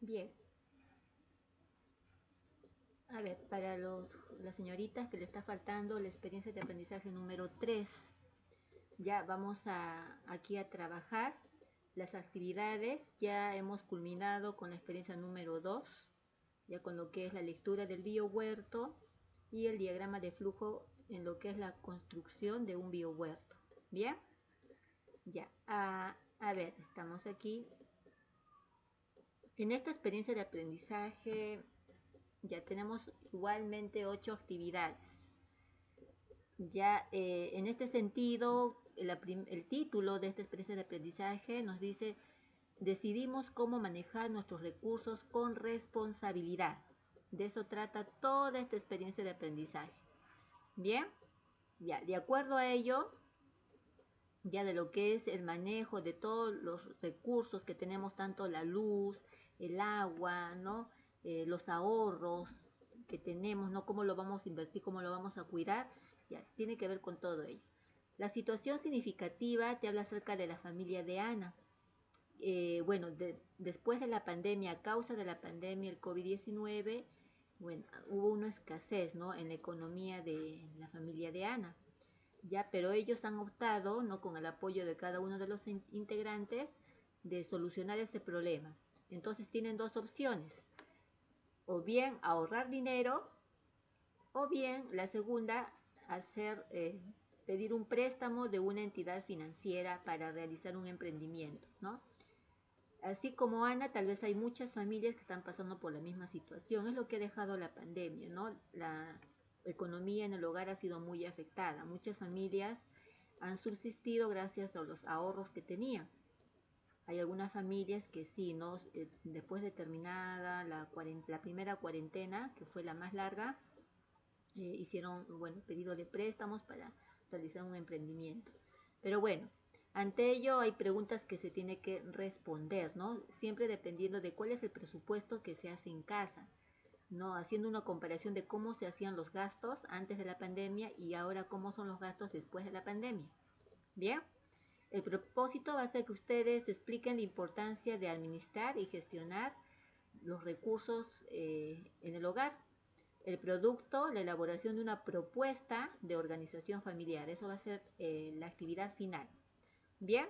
Bien, a ver, para las señoritas que le está faltando la experiencia de aprendizaje número 3, ya vamos aquí a trabajar las actividades. Ya hemos culminado con la experiencia número 2, ya con lo que es la lectura del biohuerto y el diagrama de flujo en lo que es la construcción de un biohuerto. Bien, ya, a ver, estamos aquí. En esta experiencia de aprendizaje ya tenemos igualmente 8 actividades. Ya en este sentido, el título de esta experiencia de aprendizaje nos dice: decidimos cómo manejar nuestros recursos con responsabilidad. De eso trata toda esta experiencia de aprendizaje. Bien, ya, de acuerdo a ello, ya de lo que es el manejo de todos los recursos que tenemos, tanto la luz, el agua, ¿no? Los ahorros que tenemos, ¿no? Cómo lo vamos a invertir, cómo lo vamos a cuidar, ya, tiene que ver con todo ello. La situación significativa te habla acerca de la familia de Ana. Bueno, después de la pandemia, a causa de la pandemia, el COVID-19, bueno, hubo una escasez, ¿no? En la economía de la familia de Ana. Ya, pero ellos han optado, ¿no? Con el apoyo de cada uno de los integrantes, de solucionar ese problema. Entonces tienen dos opciones: o bien ahorrar dinero, o bien la segunda, pedir un préstamo de una entidad financiera para realizar un emprendimiento, ¿no? Así como Ana, tal vez hay muchas familias que están pasando por la misma situación. Es lo que ha dejado la pandemia, ¿no? La economía en el hogar ha sido muy afectada. Muchas familias han subsistido gracias a los ahorros que tenían. Hay algunas familias que sí, ¿no? Después de terminada la primera cuarentena, que fue la más larga, hicieron, bueno, pedido de préstamos para realizar un emprendimiento. Pero bueno, ante ello hay preguntas que se tiene que responder, ¿no? Siempre dependiendo de cuál es el presupuesto que se hace en casa, ¿no? Haciendo una comparación de cómo se hacían los gastos antes de la pandemia y ahora cómo son los gastos después de la pandemia. Bien, el propósito va a ser que ustedes expliquen la importancia de administrar y gestionar los recursos en el hogar. El producto, la elaboración de una propuesta de organización familiar. Eso va a ser la actividad final. Bien,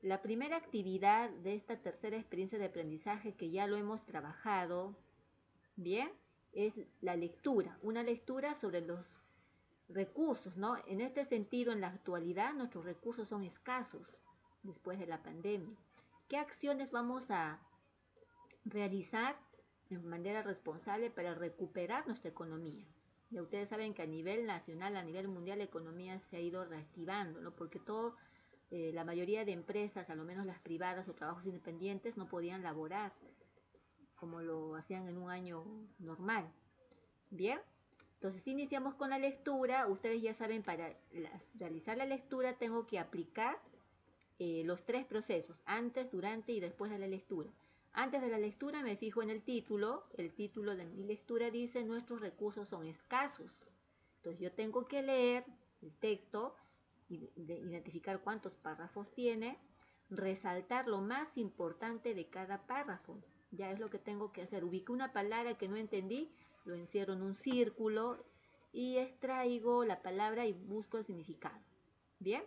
la primera actividad de esta tercera experiencia de aprendizaje, que ya lo hemos trabajado, bien, es la lectura. Una lectura sobre los recursos, ¿no? En este sentido, en la actualidad, nuestros recursos son escasos después de la pandemia. ¿Qué acciones vamos a realizar de manera responsable para recuperar nuestra economía? Ya ustedes saben que a nivel nacional, a nivel mundial, la economía se ha ido reactivando, ¿no? Porque la mayoría de empresas, a lo menos las privadas o trabajos independientes, no podían laborar como lo hacían en un año normal. Bien, entonces iniciamos con la lectura. Ustedes ya saben, para realizar la lectura tengo que aplicar los tres procesos: antes, durante y después de la lectura. Antes de la lectura me fijo en el título. El título de mi lectura dice: nuestros recursos son escasos. Entonces yo tengo que leer el texto, identificar cuántos párrafos tiene, resaltar lo más importante de cada párrafo. Ya es lo que tengo que hacer. Ubico una palabra que no entendí, lo encierro en un círculo y extraigo la palabra y busco el significado. Bien,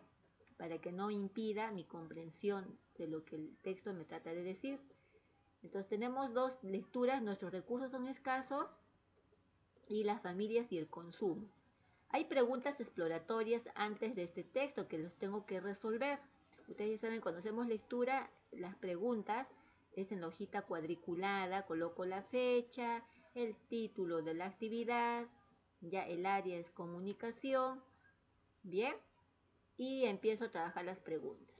para que no impida mi comprensión de lo que el texto me trata de decir. Entonces tenemos dos lecturas: nuestros recursos son escasos y las familias y el consumo. Hay preguntas exploratorias antes de este texto que los tengo que resolver. Ustedes ya saben, cuando hacemos lectura, las preguntas es en la hojita cuadriculada, coloco la fecha, el título de la actividad, ya el área es comunicación, bien, y empiezo a trabajar las preguntas.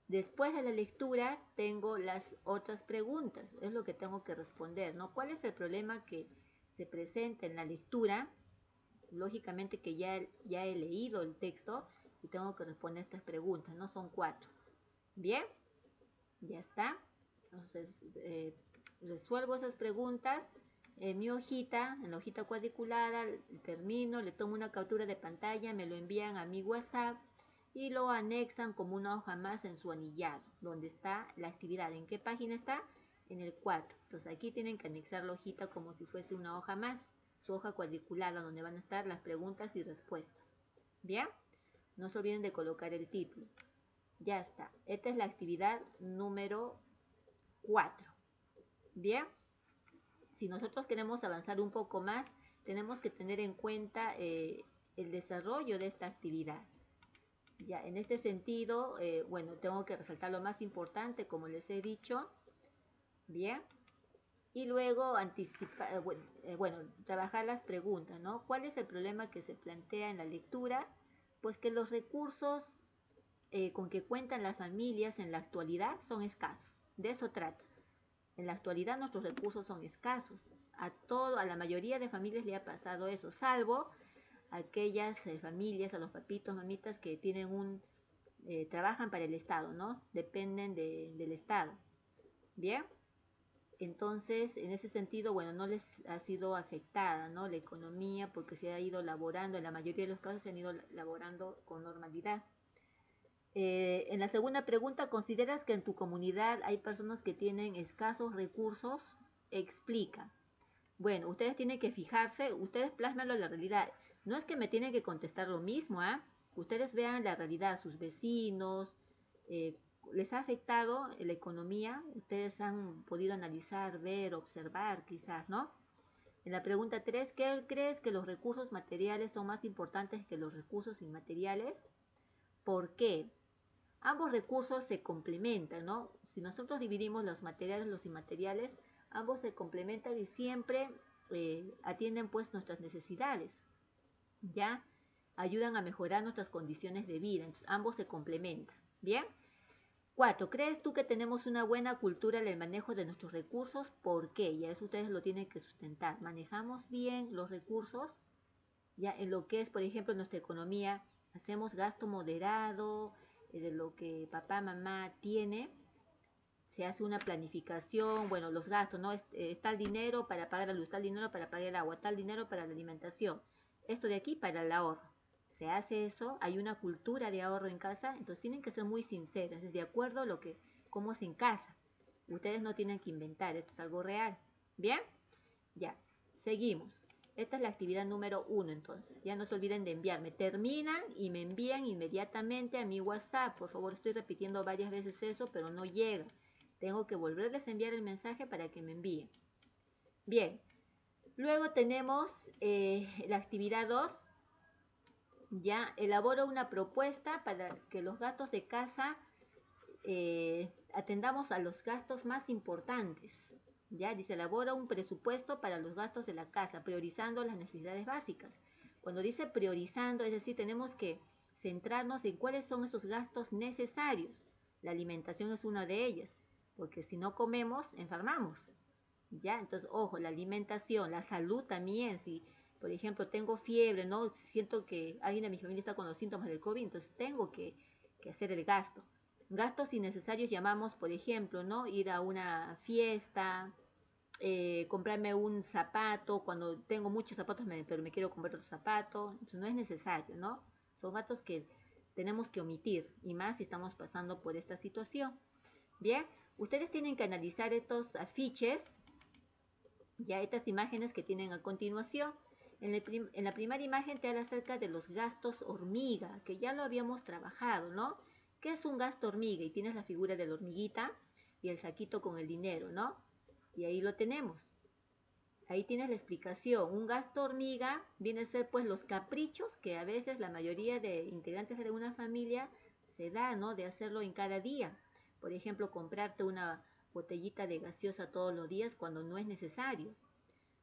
Después de la lectura tengo las otras preguntas, es lo que tengo que responder, ¿no? ¿Cuál es el problema que se presenta en la lectura? Lógicamente que ya he leído el texto y tengo que responder estas preguntas, ¿no? Son 4. Bien, ya está. Entonces, resuelvo esas preguntas en mi hojita, en la hojita cuadriculada, termino, le tomo una captura de pantalla, me lo envían a mi WhatsApp y lo anexan como una hoja más en su anillado, donde está la actividad. ¿En qué página está? en el 4. Entonces aquí tienen que anexar la hojita como si fuese una hoja más, su hoja cuadriculada donde van a estar las preguntas y respuestas. ¿Bien? No se olviden de colocar el título. Ya está. Esta es la actividad número 4. Bien. Si nosotros queremos avanzar un poco más, tenemos que tener en cuenta el desarrollo de esta actividad. Ya, en este sentido, bueno, tengo que resaltar lo más importante, como les he dicho. Bien. Y luego anticipar, bueno, trabajar las preguntas, ¿no? ¿Cuál es el problema que se plantea en la lectura? Pues que los recursos con que cuentan las familias en la actualidad son escasos. De eso trata. En la actualidad nuestros recursos son escasos. A la mayoría de familias le ha pasado eso, salvo aquellas familias, a los papitos, mamitas que tienen trabajan para el Estado, ¿no? Dependen del Estado. Bien. Entonces, en ese sentido, bueno, no les ha sido afectada, ¿no? La economía, porque se ha ido laborando, en la mayoría de los casos se han ido laborando con normalidad. En la segunda pregunta, ¿consideras que en tu comunidad hay personas que tienen escasos recursos? Explica. Bueno, ustedes tienen que fijarse, ustedes plásmenlo en la realidad. No es que me tienen que contestar lo mismo, ¿ah? Ustedes vean la realidad, sus vecinos, les ha afectado la economía, ustedes han podido analizar, ver, observar quizás, ¿no? En la pregunta 3, ¿qué crees que los recursos materiales son más importantes que los recursos inmateriales? ¿Por qué? Ambos recursos se complementan, ¿no? Si nosotros dividimos los materiales y los inmateriales, ambos se complementan y siempre atienden pues nuestras necesidades, ¿ya? Ayudan a mejorar nuestras condiciones de vida, entonces ambos se complementan, ¿bien? 4. ¿Crees tú que tenemos una buena cultura en el manejo de nuestros recursos? ¿Por qué? Ya eso ustedes lo tienen que sustentar. ¿Manejamos bien los recursos? Ya en lo que es, por ejemplo, nuestra economía, hacemos gasto moderado de lo que papá, mamá tiene, se hace una planificación, bueno, los gastos, ¿no? Tal dinero para pagar la luz, tal dinero para pagar el agua, tal dinero para la alimentación, esto de aquí para el ahorro. Se hace eso, hay una cultura de ahorro en casa, entonces tienen que ser muy sinceras, es de acuerdo a cómo es en casa. Ustedes no tienen que inventar, esto es algo real. ¿Bien? Ya, seguimos. Esta es la actividad número 1, entonces. Ya no se olviden de enviarme. Terminan y me envían inmediatamente a mi WhatsApp. Por favor, estoy repitiendo varias veces eso, pero no llega. Tengo que volverles a enviar el mensaje para que me envíen. Bien, luego tenemos la actividad 2. Ya, elaboro una propuesta para que los gastos de casa atendamos a los gastos más importantes. Ya dice, elabora un presupuesto para los gastos de la casa, priorizando las necesidades básicas. Cuando dice priorizando, es decir, tenemos que centrarnos en cuáles son esos gastos necesarios. La alimentación es una de ellas, porque si no comemos, enfermamos. Ya, entonces, ojo, la alimentación, la salud también, si por ejemplo tengo fiebre, ¿no? Siento que alguien de mi familia está con los síntomas del COVID, entonces tengo que hacer el gasto. Gastos innecesarios llamamos, por ejemplo, ¿no? Ir a una fiesta, comprarme un zapato, cuando tengo muchos zapatos pero me quiero comprar otro zapato, entonces no es necesario, ¿no? Son gastos que tenemos que omitir, y más si estamos pasando por esta situación. Bien, ustedes tienen que analizar estos afiches, ya estas imágenes que tienen a continuación. En la primera imagen te habla acerca de los gastos hormiga, que ya lo habíamos trabajado, ¿no? ¿Qué es un gasto hormiga? Y tienes la figura de la hormiguita y el saquito con el dinero, ¿no? Y ahí lo tenemos. Ahí tienes la explicación. Un gasto hormiga viene a ser pues los caprichos que a veces la mayoría de integrantes de una familia se da, ¿no? De hacerlo en cada día. Por ejemplo, comprarte una botellita de gaseosa todos los días cuando no es necesario.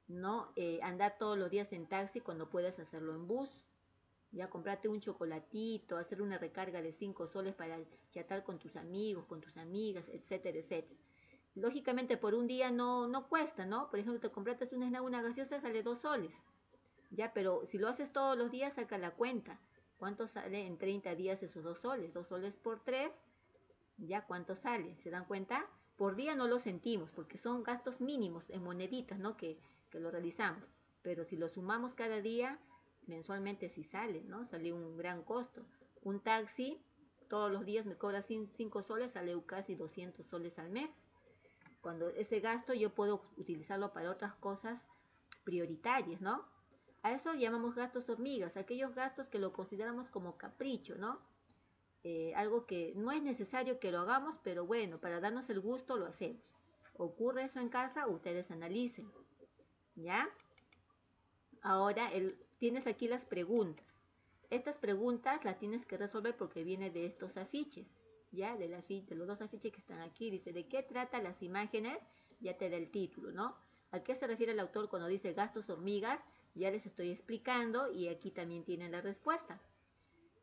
No andar todos los días en taxi cuando puedes hacerlo en bus. Ya comprarte un chocolatito, hacer una recarga de 5 soles para chatar con tus amigos, con tus amigas, etcétera, etcétera. Lógicamente por un día no cuesta, ¿no? Por ejemplo, te compraste una gaseosa, sale 2 soles. Ya, pero si lo haces todos los días, saca la cuenta. ¿Cuánto sale en 30 días esos 2 soles? 2 soles por 3, ¿ya cuánto sale? ¿Se dan cuenta? Por día no lo sentimos porque son gastos mínimos en moneditas, ¿no? Que lo realizamos. Pero si lo sumamos cada día, mensualmente sí sale, ¿no? Sale un gran costo. Un taxi todos los días me cobra 5 soles, sale casi 200 soles al mes. Cuando ese gasto yo puedo utilizarlo para otras cosas prioritarias, ¿no? A eso llamamos gastos hormigas, aquellos gastos que lo consideramos como capricho, ¿no? Algo que no es necesario que lo hagamos, pero bueno, para darnos el gusto lo hacemos. ¿Ocurre eso en casa? Ustedes analicen, ¿ya? Ahora tienes aquí las preguntas. Estas preguntas las tienes que resolver porque viene de estos afiches, ¿ya? De los dos afiches que están aquí. Dice, ¿de qué tratan las imágenes? Ya te da el título, ¿no? ¿A qué se refiere el autor cuando dice gastos hormigas? Ya les estoy explicando y aquí también tienen la respuesta.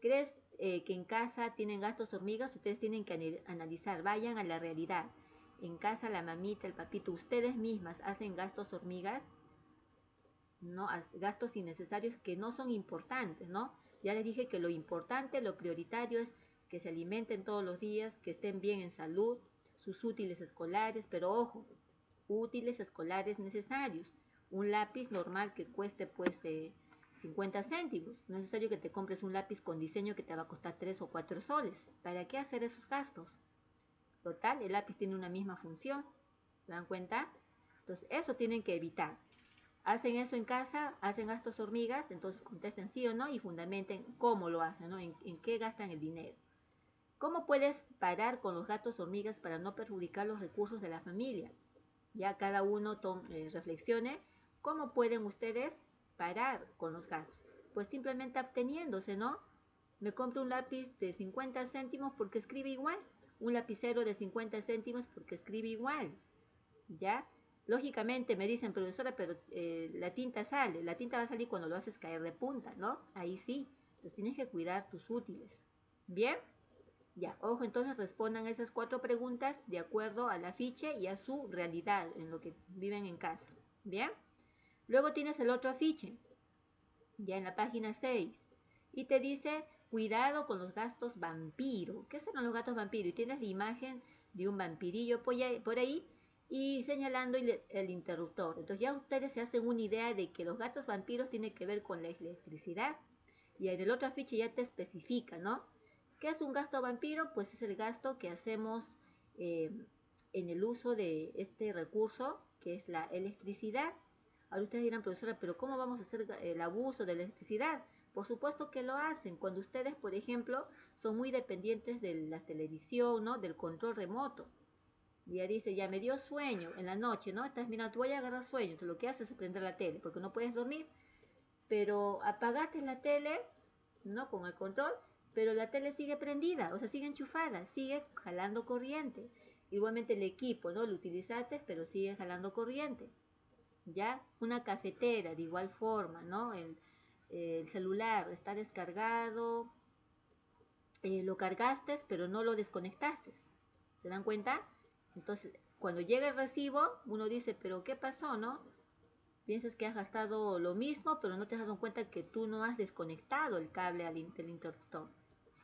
¿Crees que en casa tienen gastos hormigas? Ustedes tienen que analizar, vayan a la realidad. En casa la mamita, el papito, ustedes mismas hacen gastos hormigas, ¿no? Gastos innecesarios que no son importantes, ¿no? Ya les dije que lo importante, lo prioritario es que se alimenten todos los días, que estén bien en salud, sus útiles escolares, pero ojo, útiles escolares necesarios. Un lápiz normal que cueste pues 50 céntimos. No es necesario que te compres un lápiz con diseño que te va a costar 3 o 4 soles. ¿Para qué hacer esos gastos? Total, el lápiz tiene una misma función. ¿Se dan cuenta? Entonces, eso tienen que evitar. ¿Hacen eso en casa? ¿Hacen gastos hormigas? Entonces contesten sí o no y fundamenten cómo lo hacen, ¿no? En qué gastan el dinero. ¿Cómo puedes parar con los gastos hormigas para no perjudicar los recursos de la familia? Ya cada uno reflexione cómo pueden ustedes parar con los gastos. Pues simplemente absteniéndose, ¿no? Me compro un lápiz de 50 céntimos porque escribe igual. Un lapicero de 50 céntimos porque escribe igual. ¿Ya? Lógicamente me dicen, profesora, pero la tinta sale. La tinta va a salir cuando lo haces caer de punta, ¿no? Ahí sí. Entonces tienes que cuidar tus útiles. ¿Bien? Ya, ojo, entonces respondan esas 4 preguntas de acuerdo al afiche y a su realidad, en lo que viven en casa. ¿Bien? Luego tienes el otro afiche, ya en la página 6, y te dice, cuidado con los gastos vampiro. ¿Qué son los gastos vampiro? Y tienes la imagen de un vampirillo por ahí y señalando el interruptor. Entonces ya ustedes se hacen una idea de que los gastos vampiros tienen que ver con la electricidad. Y en el otro afiche ya te especifica, ¿no? ¿Qué es un gasto vampiro? Pues es el gasto que hacemos en el uso de este recurso, que es la electricidad. Ahora ustedes dirán, profesora, pero ¿cómo vamos a hacer el abuso de la electricidad? Por supuesto que lo hacen. Cuando ustedes, por ejemplo, son muy dependientes de la televisión, ¿no? Del control remoto. Y ya dice, ya me dio sueño en la noche, ¿no? Estás mirando, tú voy a agarrar sueño. Entonces lo que haces es prender la tele, porque no puedes dormir. Pero apagaste la tele, ¿no? Con el control, pero la tele sigue prendida, o sea, sigue enchufada, sigue jalando corriente. Igualmente el equipo, ¿no? Lo utilizaste, pero sigue jalando corriente. ¿Ya? Una cafetera, de igual forma, ¿no? El celular está descargado, lo cargaste, pero no lo desconectaste. ¿Se dan cuenta? Entonces, cuando llega el recibo, uno dice, pero ¿qué pasó, no? Piensas que has gastado lo mismo, pero no te has dado cuenta que tú no has desconectado el cable del interruptor.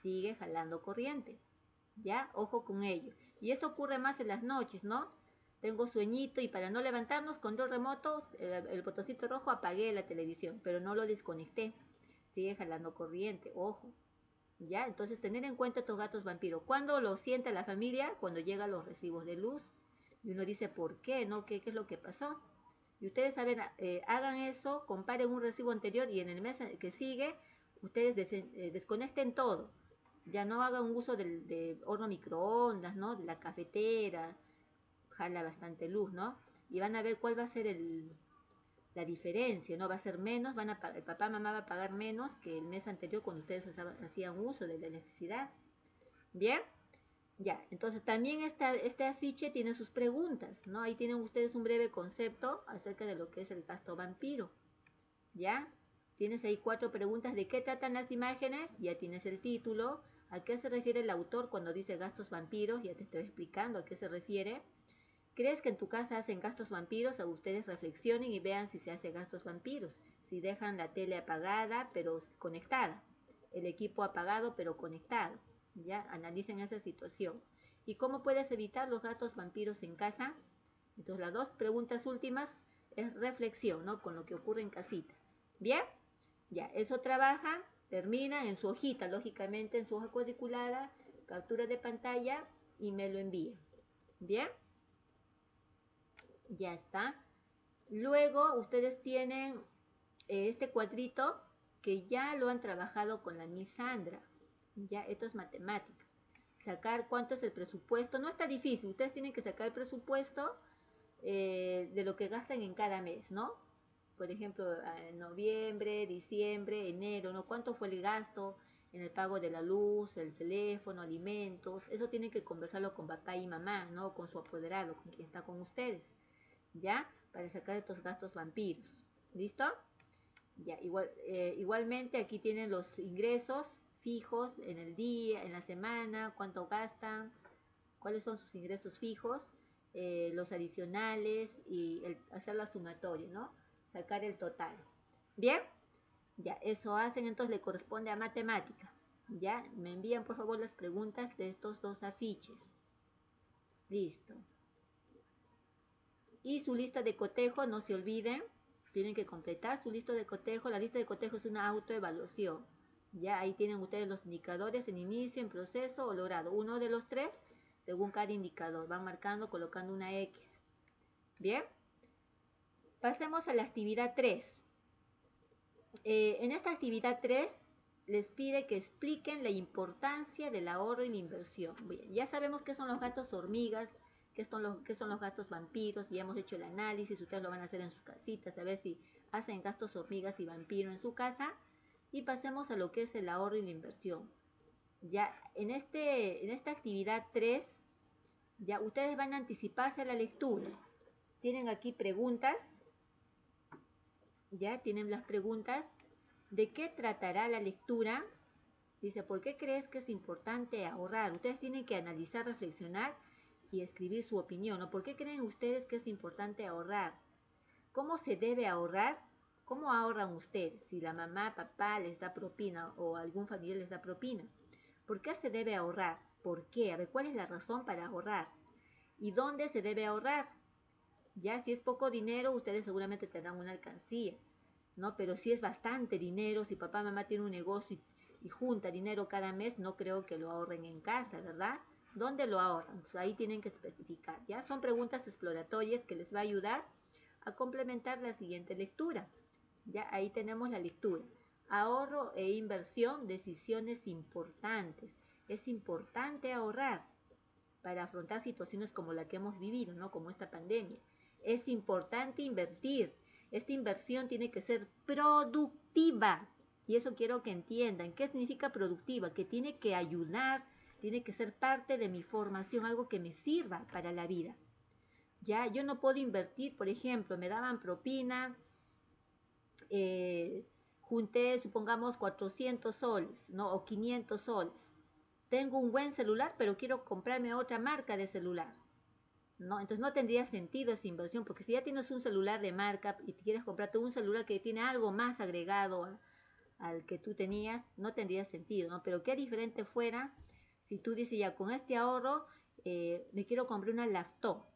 Sigue jalando corriente. ¿Ya? Ojo con ello. Y eso ocurre más en las noches, ¿no? Tengo sueñito y para no levantarnos, control remoto, el botoncito rojo, apagué la televisión, pero no lo desconecté. Sigue jalando corriente, ojo. ¿Ya? Entonces tener en cuenta estos gatos vampiros. ¿Cuándo lo siente la familia? Cuando llegan los recibos de luz. Y uno dice, ¿por qué? ¿No? ¿Qué es lo que pasó? Y ustedes saben, hagan eso, comparen un recibo anterior y en el mes que sigue, ustedes desconecten todo. Ya no hagan uso de horno microondas, ¿no? De la cafetera, jala bastante luz, ¿no? Y van a ver cuál va a ser la diferencia, ¿no? Va a ser menos, el papá, mamá va a pagar menos que el mes anterior cuando ustedes hacían uso de la electricidad. ¿Bien? Ya, entonces también este afiche tiene sus preguntas, ¿no? Ahí tienen ustedes un breve concepto acerca de lo que es el gasto vampiro, ¿ya? Tienes ahí 4 preguntas de qué tratan las imágenes, ya tienes el título, a qué se refiere el autor cuando dice gastos vampiros, ya te estoy explicando a qué se refiere. ¿Crees que en tu casa hacen gastos vampiros? O ustedes reflexionen y vean si se hace gastos vampiros, si dejan la tele apagada pero conectada, el equipo apagado pero conectado. ¿Ya? Analicen esa situación. ¿Y cómo puedes evitar los gatos vampiros en casa? Entonces las 2 preguntas últimas es reflexión, ¿no? Con lo que ocurre en casita. ¿Bien? Ya, eso trabaja, termina en su hojita, lógicamente en su hoja cuadriculada, captura de pantalla y me lo envía. ¿Bien? Ya está. Luego ustedes tienen este cuadrito que ya lo han trabajado con la Miss Sandra. Ya, esto es matemática. Sacar cuánto es el presupuesto. No está difícil. Ustedes tienen que sacar el presupuesto de lo que gastan en cada mes, ¿no? Por ejemplo, en noviembre, diciembre, enero, ¿no? ¿Cuánto fue el gasto en el pago de la luz, el teléfono, alimentos? Eso tienen que conversarlo con papá y mamá, ¿no? Con su apoderado, con quien está con ustedes, ¿ya? Para sacar estos gastos vampiros. ¿Listo? Ya, igualmente aquí tienen los ingresos fijos en el día, en la semana, cuánto gastan, cuáles son sus ingresos fijos, los adicionales y hacer la sumatoria, ¿no? Sacar el total. ¿Bien? Ya, eso hacen, entonces le corresponde a matemática. Ya, me envían por favor las preguntas de estos dos afiches. Listo. Y su lista de cotejo, no se olviden, tienen que completar su lista de cotejo. La lista de cotejo es una autoevaluación. Ya ahí tienen ustedes los indicadores en inicio, en proceso o logrado. Uno de los tres, según cada indicador. Van marcando, colocando una X. Bien. Pasemos a la actividad 3. En esta actividad 3 les pide que expliquen la importancia del ahorro y la inversión. Bien, ya sabemos qué son los gastos hormigas, qué son los gastos vampiros, ya hemos hecho el análisis, ustedes lo van a hacer en sus casitas, a ver si hacen gastos hormigas y vampiro en su casa. Y pasemos a lo que es el ahorro y la inversión. Ya en esta actividad 3, ya ustedes van a anticiparse a la lectura. Tienen aquí preguntas, ya tienen las preguntas. ¿De qué tratará la lectura? Dice, ¿por qué crees que es importante ahorrar? Ustedes tienen que analizar, reflexionar y escribir su opinión, ¿no? ¿Por qué creen ustedes que es importante ahorrar? ¿Cómo se debe ahorrar? ¿Cómo ahorran ustedes? Si la mamá, papá les da propina o algún familiar les da propina. ¿Por qué se debe ahorrar? ¿Por qué? A ver, ¿cuál es la razón para ahorrar? ¿Y dónde se debe ahorrar? Ya, si es poco dinero, ustedes seguramente tendrán una alcancía, ¿no? Pero si es bastante dinero, si papá, mamá tiene un negocio y junta dinero cada mes, no creo que lo ahorren en casa, ¿verdad? ¿Dónde lo ahorran? Pues ahí tienen que especificar, ¿ya? Son preguntas exploratorias que les va a ayudar a complementar la siguiente lectura. Ya, ahí tenemos la lectura. Ahorro e inversión, decisiones importantes. Es importante ahorrar para afrontar situaciones como la que hemos vivido, ¿no? Como esta pandemia. Es importante invertir. Esta inversión tiene que ser productiva. Y eso quiero que entiendan. ¿Qué significa productiva? Que tiene que ayudar, tiene que ser parte de mi formación, algo que me sirva para la vida. Ya, yo no puedo invertir, por ejemplo, me daban propina, junté, supongamos, 400 soles, ¿no? O 500 soles. Tengo un buen celular, pero quiero comprarme otra marca de celular, ¿no? Entonces no tendría sentido esa inversión, porque si ya tienes un celular de marca y quieres comprarte un celular que tiene algo más agregado al que tú tenías, no tendría sentido, ¿no? Pero qué diferente fuera si tú dices, ya con este ahorro me quiero comprar una laptop,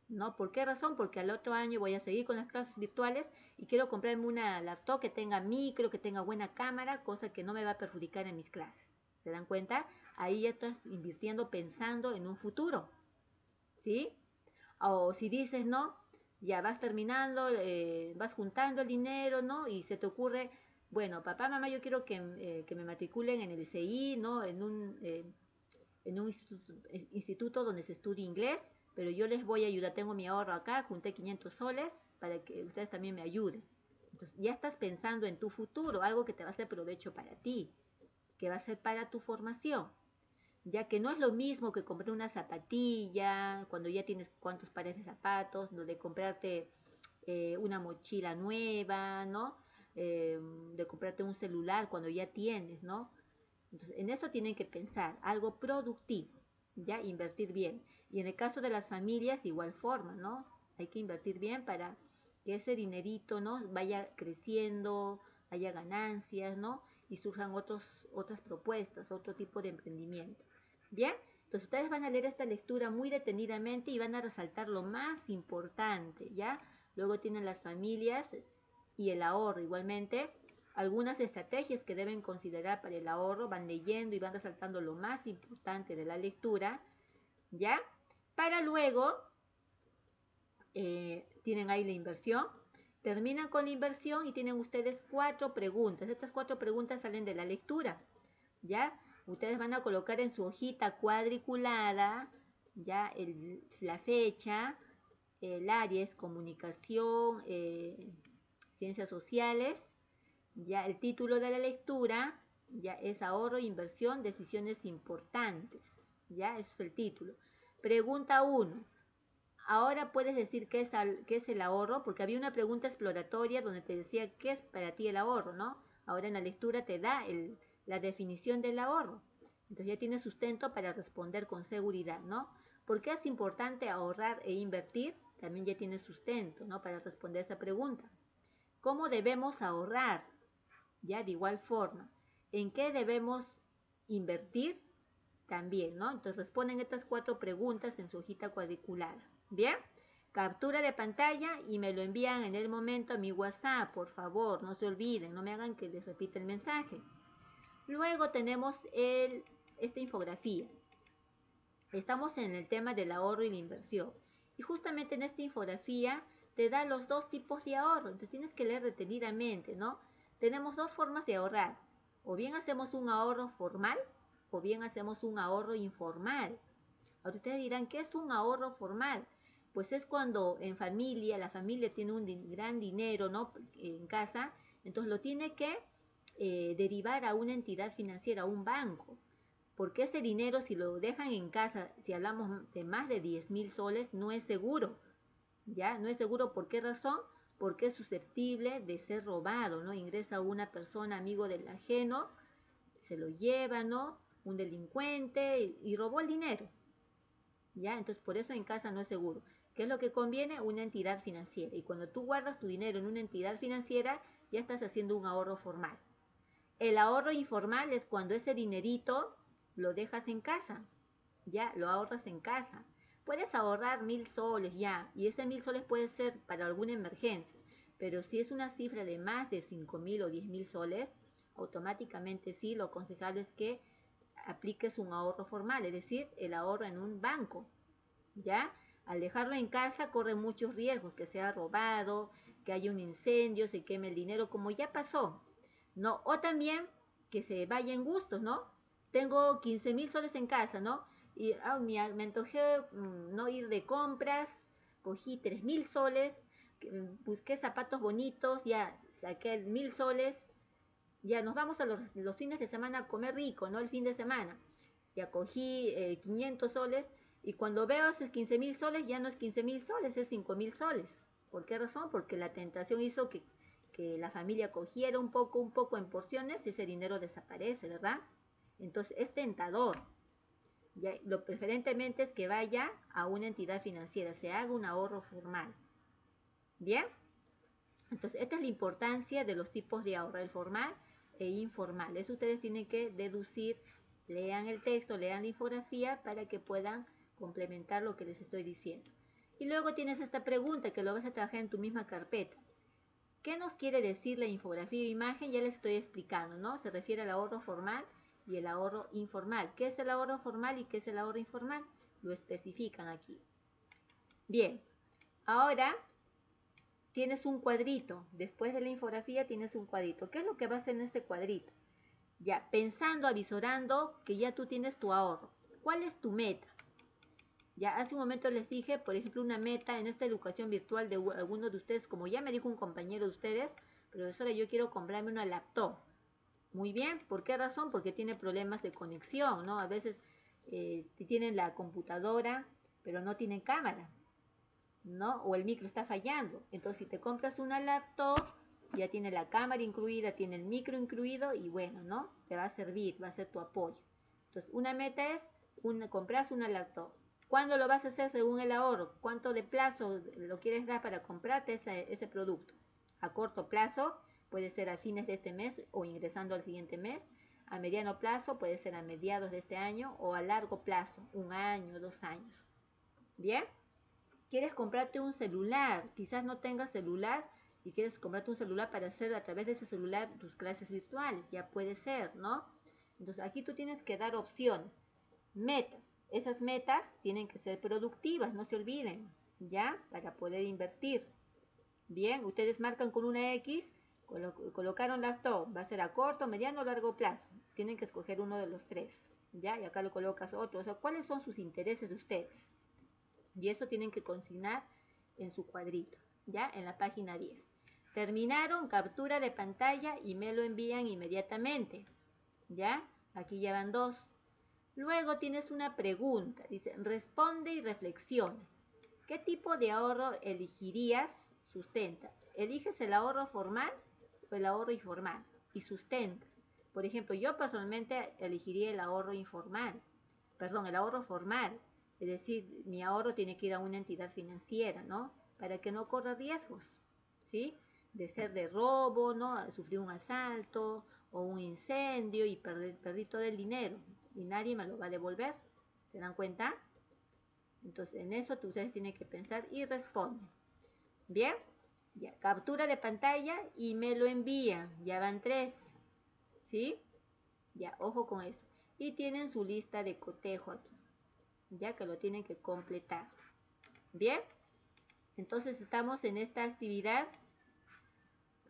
¿no? ¿Por qué razón? Porque al otro año voy a seguir con las clases virtuales y quiero comprarme una laptop que tenga micro, que tenga buena cámara, cosa que no me va a perjudicar en mis clases. ¿Se dan cuenta? Ahí ya estás invirtiendo pensando en un futuro, ¿sí? O si dices, ¿no? Ya vas terminando, vas juntando el dinero, ¿no? Y se te ocurre, bueno, papá, mamá, yo quiero que me matriculen en el ICI, ¿no? En un instituto donde se estudie inglés, pero yo les voy a ayudar, tengo mi ahorro acá, junté 500 soles para que ustedes también me ayuden. Entonces ya estás pensando en tu futuro, algo que te va a hacer provecho para ti, que va a ser para tu formación, ya que no es lo mismo que comprar una zapatilla cuando ya tienes cuantos pares de zapatos, ¿no? De comprarte una mochila nueva, ¿no? De comprarte un celular cuando ya tienes, ¿no? Entonces, en eso tienen que pensar, algo productivo, ya invertir bien. Y en el caso de las familias, igual forma, ¿no? Hay que invertir bien para que ese dinerito, ¿no? Vaya creciendo, haya ganancias, ¿no? Y surjan otras propuestas, otro tipo de emprendimiento. Bien, entonces ustedes van a leer esta lectura muy detenidamente y van a resaltar lo más importante, ¿ya? Luego tienen las familias y el ahorro igualmente. Algunas estrategias que deben considerar para el ahorro, van leyendo y van resaltando lo más importante de la lectura, ¿ya? Para luego tienen ahí la inversión. Terminan con la inversión y tienen ustedes 4 preguntas. Estas 4 preguntas salen de la lectura, ¿ya? Ustedes van a colocar en su hojita cuadriculada, ya, la fecha, el área es comunicación, ciencias sociales, ya el título de la lectura, ya es ahorro, inversión, decisiones importantes, ya, eso es el título. Pregunta 1. Ahora puedes decir qué es el ahorro, porque había una pregunta exploratoria donde te decía qué es para ti el ahorro, ¿no? Ahora en la lectura te da la definición del ahorro. Entonces ya tienes sustento para responder con seguridad, ¿no? ¿Por qué es importante ahorrar e invertir? También ya tienes sustento, ¿no? Para responder esa pregunta. ¿Cómo debemos ahorrar? Ya de igual forma. ¿En qué debemos invertir? También, ¿no? Entonces responden estas 4 preguntas en su hojita cuadriculada. Bien, captura de pantalla y me lo envían en el momento a mi WhatsApp, por favor, no se olviden, no me hagan que les repita el mensaje. Luego tenemos esta infografía. Estamos en el tema del ahorro y la inversión. Y justamente en esta infografía te da los 2 tipos de ahorro. Entonces tienes que leer detenidamente, ¿no? Tenemos 2 formas de ahorrar. O bien hacemos un ahorro formal o bien hacemos un ahorro informal. Ahora ustedes dirán, ¿qué es un ahorro formal? Pues es cuando en familia, la familia tiene un gran dinero, ¿no? En casa, entonces lo tiene que derivar a una entidad financiera, a un banco. Porque ese dinero, si lo dejan en casa, si hablamos de más de 10.000 soles, no es seguro. ¿Ya? No es seguro, ¿por qué razón? Porque es susceptible de ser robado, ¿no? Ingresa una persona, amigo del ajeno, se lo lleva, ¿no? Un delincuente y robó el dinero. ¿Ya? Entonces, por eso en casa no es seguro. ¿Qué es lo que conviene? Una entidad financiera. Y cuando tú guardas tu dinero en una entidad financiera, ya estás haciendo un ahorro formal. El ahorro informal es cuando ese dinerito lo dejas en casa, ya, lo ahorras en casa. Puedes ahorrar 1.000 soles ya, y ese 1.000 soles puede ser para alguna emergencia, pero si es una cifra de más de 5.000 o 10.000 soles, automáticamente sí, lo aconsejable es que apliques un ahorro formal, es decir, el ahorro en un banco, ¿ya? Al dejarlo en casa corre muchos riesgos, que sea robado, que haya un incendio, se queme el dinero, como ya pasó, ¿no? O también que se vaya en gustos, ¿no? Tengo 15.000 soles en casa, ¿no? Y me antojé no ir de compras, cogí 3.000 soles, busqué zapatos bonitos, ya saqué 1.000 soles, ya nos vamos a los fines de semana a comer rico, ¿no? El fin de semana. Ya cogí 500 soles y cuando veo esos 15.000 soles ya no es 15.000 soles, es 5.000 soles. ¿Por qué razón? Porque la tentación hizo que la familia cogiera un poco en porciones y ese dinero desaparece, ¿verdad? Entonces es tentador. Ya, lo preferentemente es que vaya a una entidad financiera, se haga un ahorro formal. ¿Bien? Entonces esta es la importancia de los tipos de ahorro, el formal e informal. Eso ustedes tienen que deducir, lean el texto, lean la infografía para que puedan complementar lo que les estoy diciendo. Y luego tienes esta pregunta que lo vas a trabajar en tu misma carpeta. ¿Qué nos quiere decir la infografía o imagen? Ya les estoy explicando, ¿no? Se refiere al ahorro formal y el ahorro informal. ¿Qué es el ahorro formal y qué es el ahorro informal? Lo especifican aquí. Bien, ahora tienes un cuadrito. Después de la infografía tienes un cuadrito. ¿Qué es lo que vas a hacer en este cuadrito? Ya, pensando, avisorando que ya tú tienes tu ahorro. ¿Cuál es tu meta? Ya hace un momento les dije, por ejemplo, una meta en esta educación virtual de alguno de ustedes, como ya me dijo un compañero de ustedes, profesora, yo quiero comprarme una laptop. Muy bien, ¿por qué razón? Porque tiene problemas de conexión, ¿no? A veces tienen la computadora, pero no tienen cámara, ¿no? O el micro está fallando. Entonces, si te compras una laptop, ya tiene la cámara incluida, tiene el micro incluido y bueno, ¿no? Te va a servir, va a ser tu apoyo. Entonces, una meta es compras una laptop. ¿Cuándo lo vas a hacer según el ahorro? ¿Cuánto de plazo lo quieres dar para comprarte ese producto? A corto plazo puede ser a fines de este mes o ingresando al siguiente mes. A mediano plazo puede ser a mediados de este año o a largo plazo, 1 año, 2 años. ¿Bien? ¿Quieres comprarte un celular? Quizás no tengas celular y quieres comprarte un celular para hacer a través de ese celular tus clases virtuales. Ya puede ser, ¿no? Entonces aquí tú tienes que dar opciones, metas. Esas metas tienen que ser productivas, no se olviden. ¿ya? Para poder invertir. Bien, ustedes marcan con una X, colocaron las dos, va a ser a corto, mediano o largo plazo. Tienen que escoger uno de los tres, ¿ya? Y acá lo colocas otro. O sea, ¿cuáles son sus intereses de ustedes? Y eso tienen que consignar en su cuadrito, ¿ya? En la página 10. Terminaron, captura de pantalla y me lo envían inmediatamente, ¿ya? Aquí ya van dos. Luego tienes una pregunta, dice, responde y reflexiona. ¿Qué tipo de ahorro elegirías? Sustenta. ¿Eliges el ahorro formal o el ahorro informal? Y sustenta. Por ejemplo, yo personalmente elegiría el ahorro informal, perdón, el ahorro formal. Es decir, mi ahorro tiene que ir a una entidad financiera, ¿no? Para que no corra riesgos, ¿sí? De ser de robo, ¿no? Sufrir un asalto o un incendio y perdí todo el dinero y nadie me lo va a devolver. ¿Se dan cuenta? Entonces, en eso ustedes tienen que pensar y responden. Bien, ya, captura de pantalla y me lo envían. Ya van tres, ¿sí? Ya, ojo con eso. Y tienen su lista de cotejo aquí, ya que lo tienen que completar. Bien, entonces estamos en esta actividad.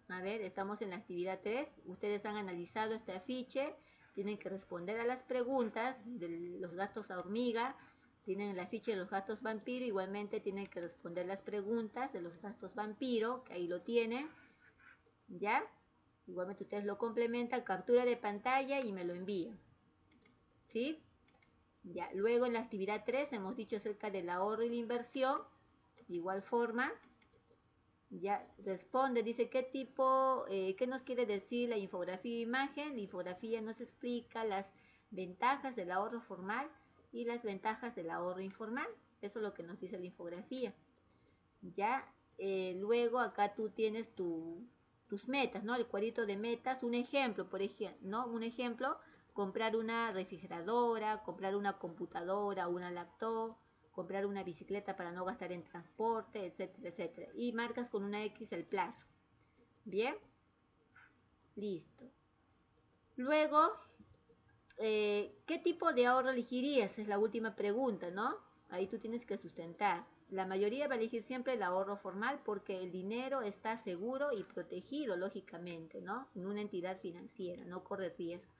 A ver, estamos en la actividad 3. Ustedes han analizado este afiche. Tienen que responder a las preguntas de los gastos a hormiga. Tienen el afiche de los gastos vampiro. Igualmente tienen que responder las preguntas de los gastos vampiro, que ahí lo tienen. ¿Ya? Igualmente ustedes lo complementan, captura de pantalla y me lo envían. ¿Sí? Ya. Luego en la actividad 3 hemos dicho acerca del ahorro y la inversión. De igual forma, ya responde, dice qué tipo, qué nos quiere decir la infografía e imagen. La infografía nos explica las ventajas del ahorro formal y las ventajas del ahorro informal. Eso es lo que nos dice la infografía. Ya, luego acá tú tienes tus metas, ¿no? El cuadrito de metas, un ejemplo, por ejemplo, ¿no? Un ejemplo, comprar una refrigeradora, comprar una computadora, una laptop, comprar una bicicleta para no gastar en transporte, etcétera, etcétera. Y marcas con una X el plazo. Bien, listo. Luego, ¿qué tipo de ahorro elegirías? Es la última pregunta, ¿no? Ahí tú tienes que sustentar. La mayoría va a elegir siempre el ahorro formal porque el dinero está seguro y protegido, lógicamente, ¿no? En una entidad financiera, no corre riesgos.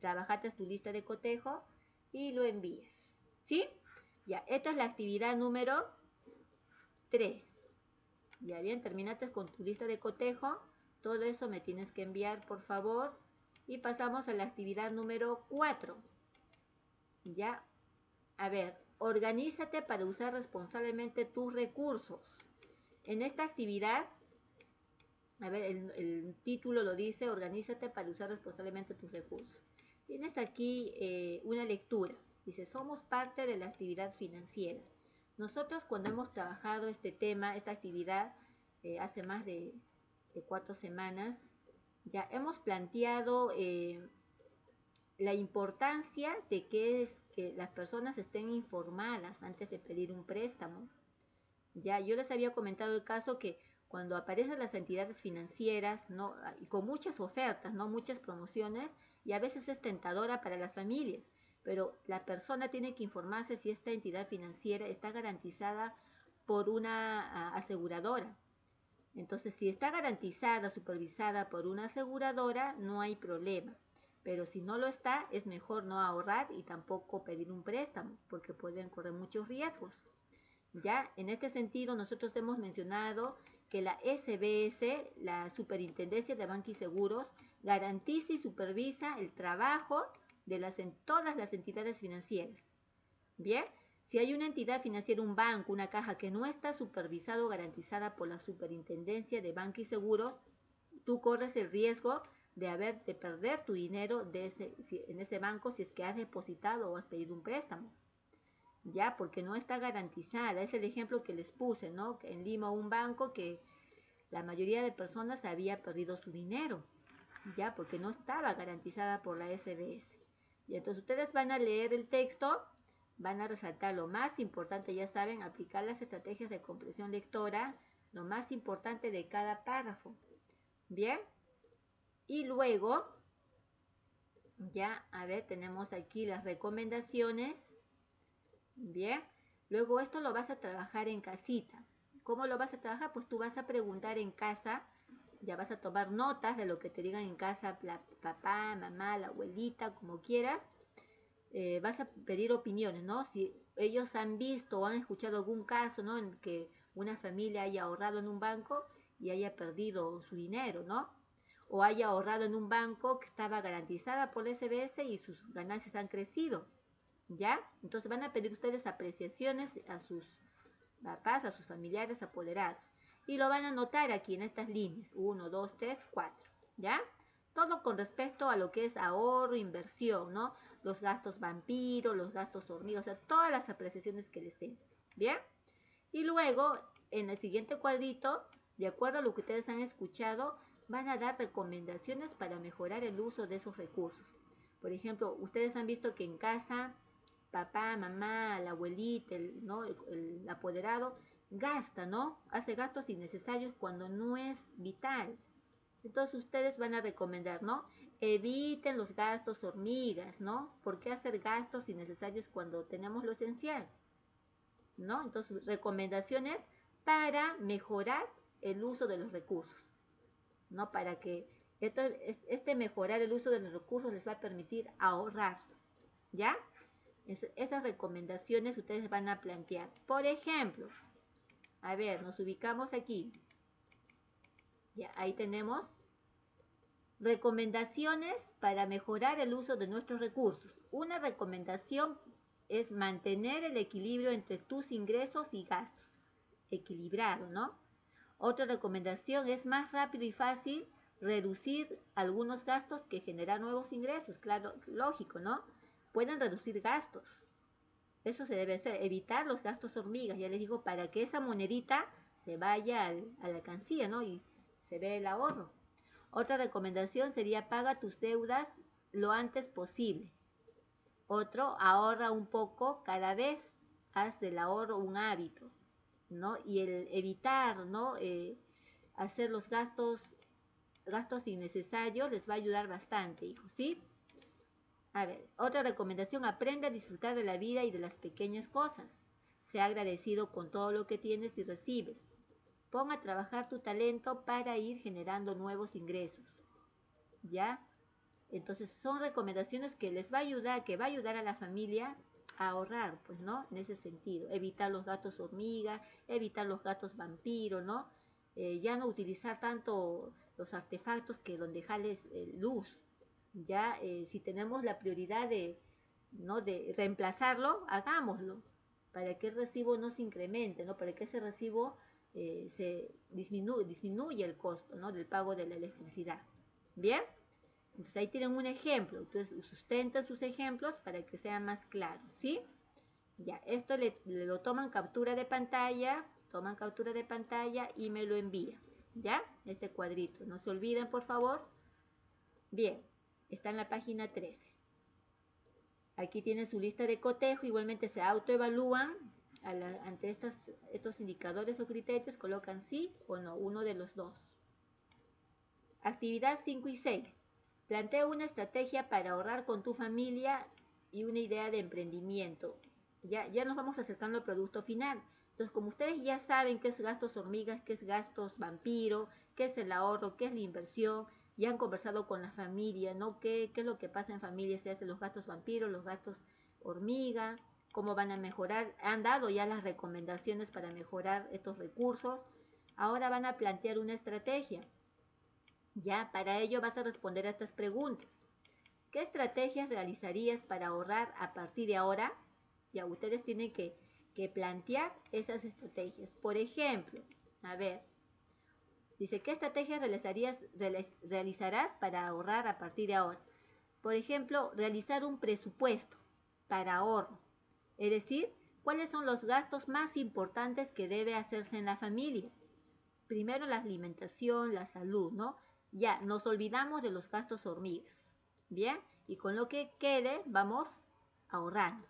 Trabajaste tu lista de cotejo y lo envías, ¿sí? Ya, esto es la actividad número 3. Ya bien, terminaste con tu lista de cotejo. Todo eso me tienes que enviar, por favor. Y pasamos a la actividad número 4. Ya, a ver, organízate para usar responsablemente tus recursos. En esta actividad, a ver, el título lo dice, organízate para usar responsablemente tus recursos. Tienes aquí una lectura. Dice, somos parte de la actividad financiera. Nosotros cuando hemos trabajado este tema, esta actividad, hace más de 4 semanas, ya hemos planteado la importancia de que las personas estén informadas antes de pedir un préstamo. Ya, yo les había comentado el caso que cuando aparecen las entidades financieras, ¿no? Y con muchas ofertas, ¿no? Muchas promociones, y a veces es tentadora para las familias, pero la persona tiene que informarse si esta entidad financiera está garantizada por una aseguradora. Entonces, si está garantizada, supervisada por una aseguradora, no hay problema. Pero si no lo está, es mejor no ahorrar y tampoco pedir un préstamo, porque pueden correr muchos riesgos. Ya, en este sentido, nosotros hemos mencionado que la SBS, la Superintendencia de Banca y Seguros, garantiza y supervisa el trabajo de todas las entidades financieras. Bien, si hay una entidad financiera, un banco, una caja que no está supervisada o garantizada por la Superintendencia de Banca y Seguros, tú corres el riesgo de perder tu dinero en ese banco si es que has depositado o has pedido un préstamo. Ya, porque no está garantizada. Es el ejemplo que les puse, ¿no? En Lima un banco que la mayoría de personas había perdido su dinero, ya, porque no estaba garantizada por la SBS. Y entonces ustedes van a leer el texto, van a resaltar lo más importante, ya saben, aplicar las estrategias de comprensión lectora, lo más importante de cada párrafo. Bien, y luego, ya, a ver, tenemos aquí las recomendaciones. Bien, Luego esto lo vas a trabajar en casita. ¿Cómo lo vas a trabajar? Pues tú vas a preguntar en casa, ya vas a tomar notas de lo que te digan en casa, la papá, mamá, la abuelita, como quieras. Vas a pedir opiniones, ¿no? Si ellos han visto o han escuchado algún caso, ¿no? En que una familia haya ahorrado en un banco y haya perdido su dinero, ¿no? O haya ahorrado en un banco que estaba garantizada por el SBS y sus ganancias han crecido, ¿ya? Entonces van a pedir ustedes apreciaciones a sus papás, a sus familiares apoderados. Y lo van a anotar aquí en estas líneas, 1, 2, 3, 4, ¿ya? Todo con respecto a lo que es ahorro, inversión, ¿no? Los gastos vampiro, los gastos hormiga, o sea, todas las apreciaciones que les den, ¿bien? Y luego, en el siguiente cuadrito, de acuerdo a lo que ustedes han escuchado, van a dar recomendaciones para mejorar el uso de esos recursos. Por ejemplo, ustedes han visto que en casa, papá, mamá, la abuelita, ¿no? el apoderado, gasta, ¿no? Hace gastos innecesarios cuando no es vital. Entonces ustedes van a recomendar, ¿no? Eviten los gastos hormigas, ¿no? ¿Por qué hacer gastos innecesarios cuando tenemos lo esencial? ¿No? Entonces, recomendaciones para mejorar el uso de los recursos, ¿no? Para que este mejorar el uso de los recursos les va a permitir ahorrar, ¿ya? Esas recomendaciones ustedes van a plantear. Por ejemplo, a ver, nos ubicamos aquí. Ya, ahí tenemos recomendaciones para mejorar el uso de nuestros recursos. Una recomendación es mantener el equilibrio entre tus ingresos y gastos. Equilibrado, ¿no? Otra recomendación es más rápido y fácil reducir algunos gastos que generar nuevos ingresos. Claro, lógico, ¿no? Pueden reducir gastos. Eso se debe hacer, evitar los gastos hormigas, ya les digo, para que esa monedita se vaya a la alcancía, ¿no? Y se ve el ahorro. Otra recomendación sería paga tus deudas lo antes posible. Otro, ahorra un poco cada vez, haz del ahorro un hábito, ¿no? Y el evitar, ¿no? Hacer los gastos innecesarios les va a ayudar bastante, hijos, ¿sí? A ver, otra recomendación, aprende a disfrutar de la vida y de las pequeñas cosas. Sea agradecido con todo lo que tienes y recibes. Pon a trabajar tu talento para ir generando nuevos ingresos, ¿ya? Entonces son recomendaciones que les va a ayudar, que va a ayudar a la familia a ahorrar, pues, ¿no? En ese sentido, evitar los gatos hormiga, evitar los gatos vampiro, ¿no? Ya no utilizar tanto los artefactos que donde jales luz, ya si tenemos la prioridad ¿no? de reemplazarlo, hagámoslo, para que el recibo no se incremente, ¿no? Para que ese recibo se disminuya el costo, ¿no? Del pago de la electricidad. ¿Bien? Entonces ahí tienen un ejemplo. Entonces sustentan sus ejemplos para que sea más claro, ¿sí? Ya, esto lo toman captura de pantalla, y me lo envían, ¿ya? Este cuadrito. No se olviden, por favor. Bien, está en la página 13. Aquí tienen su lista de cotejo, igualmente se autoevalúan ante estos indicadores o criterios, colocan sí o no, uno de los dos. Actividad 5 y 6. Plantea una estrategia para ahorrar con tu familia y una idea de emprendimiento. Ya nos vamos acercando al producto final. Entonces, como ustedes ya saben qué es gastos hormigas, qué es gastos vampiro, qué es el ahorro, qué es la inversión, ya han conversado con la familia, ¿no? ¿Qué es lo que pasa en familia? Se hacen los gastos vampiro, los gastos hormiga, cómo van a mejorar. Han dado ya las recomendaciones para mejorar estos recursos. Ahora van a plantear una estrategia. Ya, para ello vas a responder a estas preguntas. ¿Qué estrategias realizarías para ahorrar a partir de ahora? Ya, ustedes tienen que plantear esas estrategias. Por ejemplo, a ver, dice, ¿qué estrategias realizarás para ahorrar a partir de ahora? Por ejemplo, realizar un presupuesto para ahorro. Es decir, ¿cuáles son los gastos más importantes que debe hacerse en la familia? Primero la alimentación, la salud, ¿no? Ya, nos olvidamos de los gastos hormigas, ¿bien? Y con lo que quede, vamos ahorrando.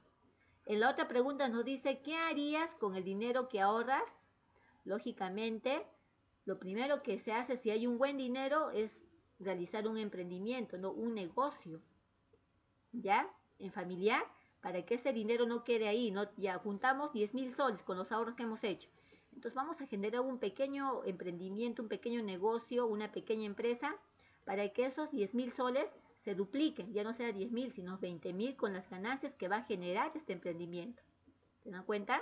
En la otra pregunta nos dice, ¿qué harías con el dinero que ahorras? Lógicamente, lo primero que se hace si hay un buen dinero es realizar un emprendimiento, ¿no? Un negocio, ¿ya? En familiar, para que ese dinero no quede ahí, ¿no? Ya juntamos 10.000 soles con los ahorros que hemos hecho. Entonces vamos a generar un pequeño emprendimiento, un pequeño negocio, una pequeña empresa, para que esos 10.000 soles se dupliquen, ya no sea 10.000, sino 20.000 con las ganancias que va a generar este emprendimiento. ¿Se dan cuenta?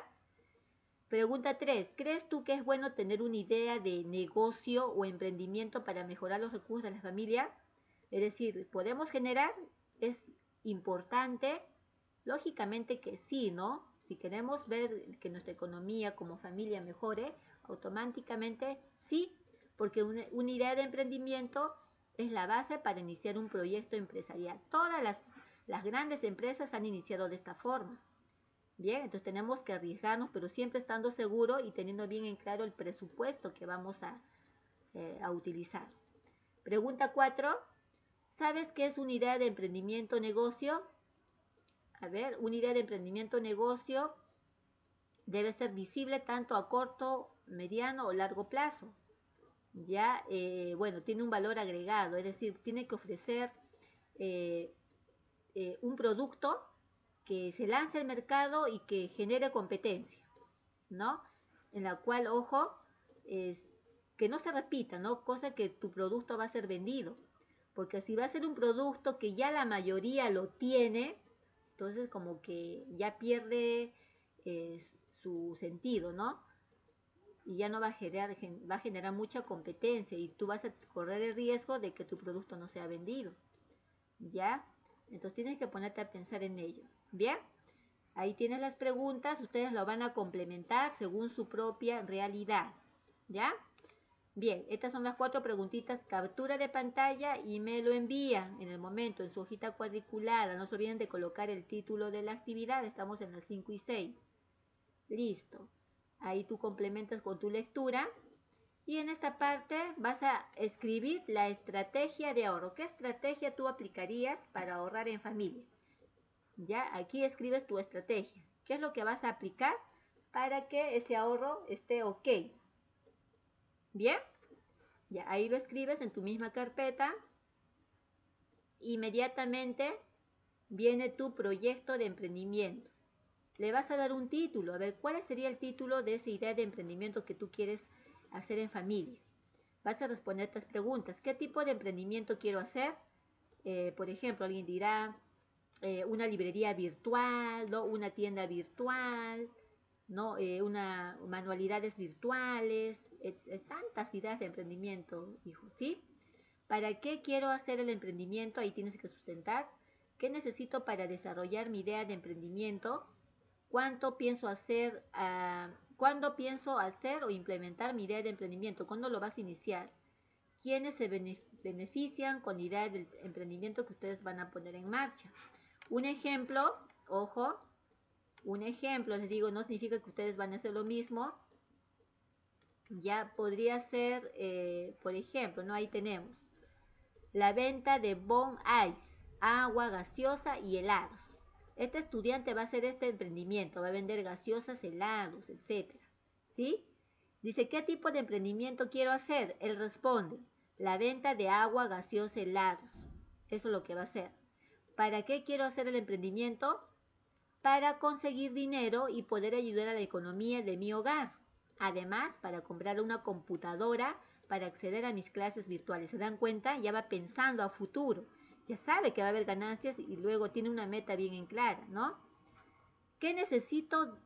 Pregunta 3. ¿Crees tú que es bueno tener una idea de negocio o emprendimiento para mejorar los recursos de la familia? Es decir, ¿podemos generar? ¿Es importante? Lógicamente que sí, ¿no? Si queremos ver que nuestra economía como familia mejore, automáticamente sí, porque una idea de emprendimiento es la base para iniciar un proyecto empresarial. Todas las grandes empresas han iniciado de esta forma. Bien, entonces tenemos que arriesgarnos, pero siempre estando seguro y teniendo bien en claro el presupuesto que vamos a utilizar. Pregunta 4. ¿Sabes qué es una idea de emprendimiento o negocio? A ver, una idea de emprendimiento o negocio debe ser visible tanto a corto, mediano o largo plazo. Ya, bueno, tiene un valor agregado, es decir, tiene que ofrecer un producto que se lance al mercado y que genere competencia, ¿no? En la cual, ojo, es que no se repita, ¿no? Cosa que tu producto va a ser vendido. Porque si va a ser un producto que ya la mayoría lo tiene, entonces como que ya pierde su sentido, ¿no? Y ya no va a generar mucha competencia y tú vas a correr el riesgo de que tu producto no sea vendido. ¿Ya? Entonces tienes que ponerte a pensar en ello. ¿Bien? Ahí tienes las preguntas, ustedes lo van a complementar según su propia realidad. ¿Ya? Bien, estas son las 4 preguntitas, captura de pantalla y me lo envían en el momento en su hojita cuadriculada. No se olviden de colocar el título de la actividad, estamos en las 5 y 6. Listo. Ahí tú complementas con tu lectura. Y en esta parte vas a escribir la estrategia de ahorro. ¿Qué estrategia tú aplicarías para ahorrar en familia? Ya, aquí escribes tu estrategia. ¿Qué es lo que vas a aplicar para que ese ahorro esté ok? ¿Bien? Ya, ahí lo escribes en tu misma carpeta. Inmediatamente viene tu proyecto de emprendimiento. Le vas a dar un título. A ver, ¿cuál sería el título de esa idea de emprendimiento que tú quieres hacer en familia? Vas a responder estas preguntas. ¿Qué tipo de emprendimiento quiero hacer? Por ejemplo, alguien dirá una librería virtual, ¿no? Una tienda virtual, ¿no? Manualidades virtuales, tantas ideas de emprendimiento, hijo, ¿sí? ¿Para qué quiero hacer el emprendimiento? Ahí tienes que sustentar. ¿Qué necesito para desarrollar mi idea de emprendimiento? ¿Cuándo pienso hacer o implementar mi idea de emprendimiento? ¿Cuándo lo vas a iniciar? ¿Quiénes se benefician con la idea del emprendimiento que ustedes van a poner en marcha? Un ejemplo, ojo, un ejemplo, les digo, no significa que ustedes van a hacer lo mismo. Ya podría ser, por ejemplo, ¿no? Ahí tenemos la venta de Bon Ice, agua gaseosa y helados. Este estudiante va a hacer este emprendimiento, va a vender gaseosas, helados, etc. ¿Sí? Dice, ¿qué tipo de emprendimiento quiero hacer? Él responde, la venta de agua gaseosa, helados. Eso es lo que va a hacer. ¿Para qué quiero hacer el emprendimiento? Para conseguir dinero y poder ayudar a la economía de mi hogar. Además, para comprar una computadora para acceder a mis clases virtuales. ¿Se dan cuenta? Ya va pensando a futuro. Ya sabe que va a haber ganancias y luego tiene una meta bien en clara, ¿no? ¿Qué necesito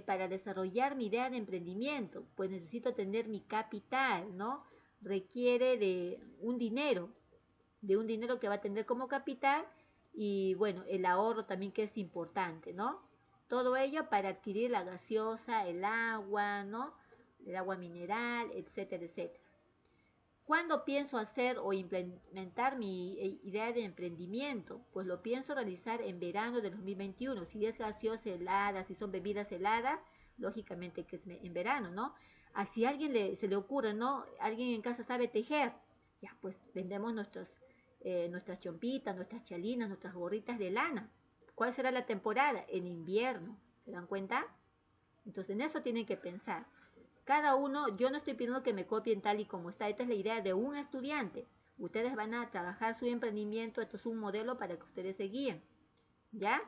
para desarrollar mi idea de emprendimiento? Pues necesito tener mi capital, ¿no? Requiere de un dinero que va a tener como capital y bueno, el ahorro también que es importante, ¿no? Todo ello para adquirir la gaseosa, el agua, ¿no? El agua mineral, etcétera, etcétera. ¿Cuándo pienso hacer o implementar mi idea de emprendimiento? Pues lo pienso realizar en verano de 2021. Si es gaseosa helada, si son bebidas heladas, lógicamente que es en verano, ¿no? Si a alguien se le ocurre, ¿no? Alguien en casa sabe tejer, ya pues vendemos nuestras chompitas, nuestras chalinas, nuestras gorritas de lana. ¿Cuál será la temporada? En invierno. ¿Se dan cuenta? Entonces en eso tienen que pensar. Cada uno, yo no estoy pidiendo que me copien tal y como está. Esta es la idea de un estudiante. Ustedes van a trabajar su emprendimiento. Esto es un modelo para que ustedes se guíen. ¿Ya?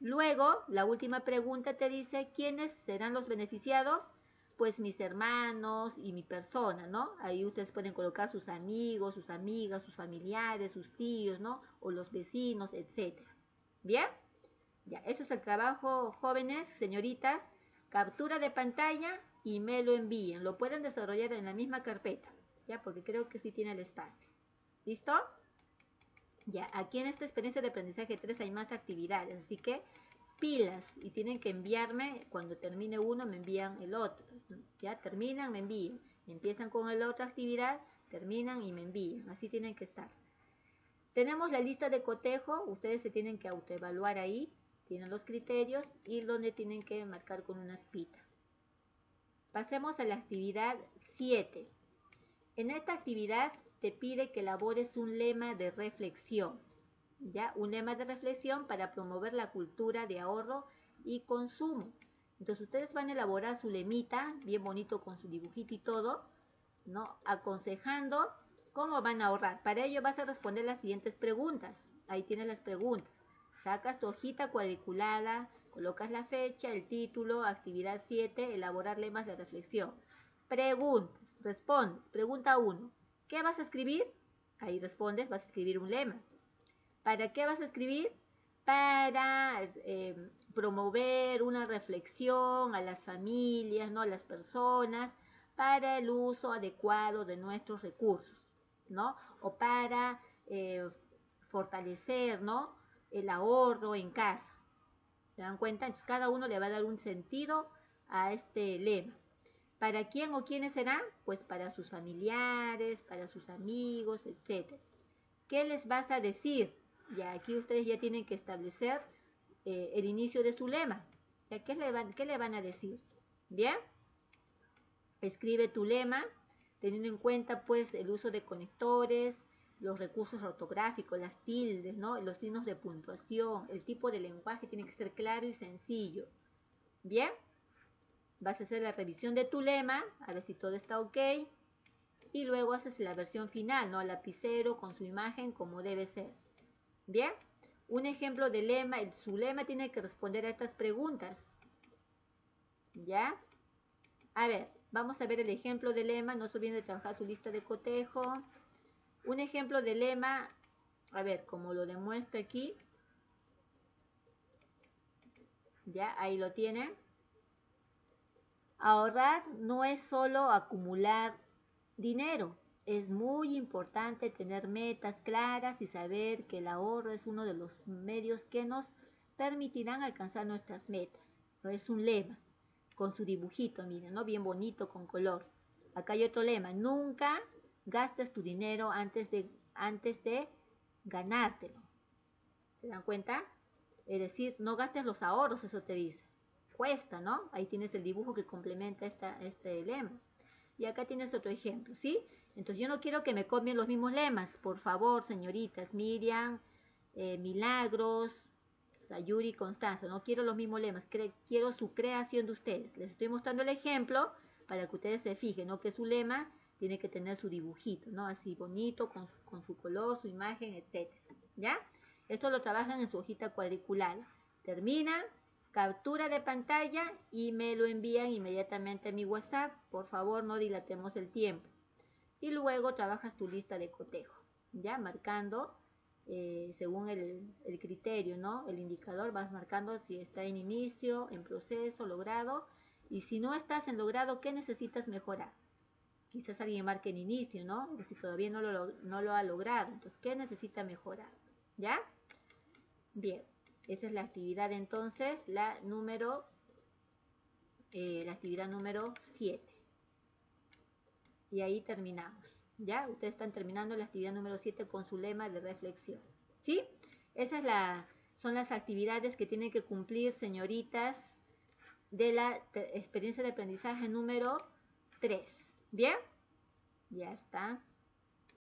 Luego, la última pregunta te dice, ¿quiénes serán los beneficiados? Pues mis hermanos y mi persona, ¿no? Ahí ustedes pueden colocar sus amigos, sus amigas, sus familiares, sus tíos, ¿no? O los vecinos, etcétera. ¿Bien? Ya, eso es el trabajo, jóvenes, señoritas. Captura de pantalla y me lo envíen. Lo pueden desarrollar en la misma carpeta, ¿ya? Porque creo que sí tiene el espacio. ¿Listo? Ya, aquí en esta experiencia de aprendizaje 3 hay más actividades, así que pilas y tienen que enviarme, cuando termine uno me envían el otro, ya terminan, me envían, empiezan con la otra actividad, terminan y me envían, así tienen que estar. Tenemos la lista de cotejo, ustedes se tienen que autoevaluar ahí, tienen los criterios y donde tienen que marcar con una espita. Pasemos a la actividad 7. En esta actividad te pide que elabores un lema de reflexión, ¿ya? Un lema de reflexión para promover la cultura de ahorro y consumo. Entonces ustedes van a elaborar su lemita, bien bonito con su dibujito y todo, ¿no? Aconsejando cómo van a ahorrar. Para ello vas a responder las siguientes preguntas. Ahí tienes las preguntas. Sacas tu hojita cuadriculada, colocas la fecha, el título, actividad 7, elaborar lemas de reflexión. Preguntas, respondes. Pregunta 1. ¿Qué vas a escribir? Ahí respondes, vas a escribir un lema. ¿Para qué vas a escribir? Para promover una reflexión a las familias, ¿no? A las personas, para el uso adecuado de nuestros recursos, ¿no? O para fortalecer, ¿no? El ahorro en casa. ¿Se dan cuenta? Entonces cada uno le va a dar un sentido a este lema. ¿Para quién o quiénes serán? Pues para sus familiares, para sus amigos, etc. ¿Qué les vas a decir? Ya aquí ustedes ya tienen que establecer el inicio de su lema. ¿Ya? ¿Qué le van a decir? ¿Bien? Escribe tu lema teniendo en cuenta pues el uso de conectores, los recursos ortográficos, las tildes, ¿no? Los signos de puntuación, el tipo de lenguaje tiene que ser claro y sencillo. ¿Bien? Vas a hacer la revisión de tu lema, a ver si todo está ok. Y luego haces la versión final, ¿no? Al lapicero con su imagen como debe ser. ¿Bien? Un ejemplo de lema, su lema tiene que responder a estas preguntas. ¿Ya? A ver, vamos a ver el ejemplo de lema. No se olviden de trabajar su lista de cotejo. Un ejemplo de lema, a ver, como lo demuestra aquí. Ya, ahí lo tienen. Ahorrar no es solo acumular dinero. Es muy importante tener metas claras y saber que el ahorro es uno de los medios que nos permitirán alcanzar nuestras metas. ¿No? Es un lema con su dibujito, miren, ¿no? Bien bonito, con color. Acá hay otro lema, nunca gastes tu dinero antes de ganártelo. ¿Se dan cuenta? Es decir, no gastes los ahorros, eso te dice. Cuesta, ¿no? Ahí tienes el dibujo que complementa este lema. Y acá tienes otro ejemplo, ¿sí? Entonces yo no quiero que me copien los mismos lemas. Por favor, señoritas, Miriam, Milagros, Sayuri y Constanza. No quiero los mismos lemas. Quiero su creación de ustedes. Les estoy mostrando el ejemplo para que ustedes se fijen, ¿no? Que su lema tiene que tener su dibujito, ¿no? Así bonito, con su color, su imagen, etc. ¿Ya? Esto lo trabajan en su hojita cuadriculada. Termina, captura de pantalla y me lo envían inmediatamente a mi WhatsApp. Por favor, no dilatemos el tiempo. Y luego trabajas tu lista de cotejo, ya marcando según el criterio, ¿no? El indicador vas marcando si está en inicio, en proceso, logrado. Y si no estás en logrado, ¿qué necesitas mejorar? Quizás alguien marque en inicio, ¿no? Si todavía no lo ha logrado. Entonces, ¿qué necesita mejorar? ¿Ya? Bien, esa es la actividad entonces, la actividad número 7. Y ahí terminamos. ¿Ya? Ustedes están terminando la actividad número 7 con su lema de reflexión. ¿Sí? Esas son las actividades que tienen que cumplir, señoritas, de la experiencia de aprendizaje número 3. ¿Bien? Ya está.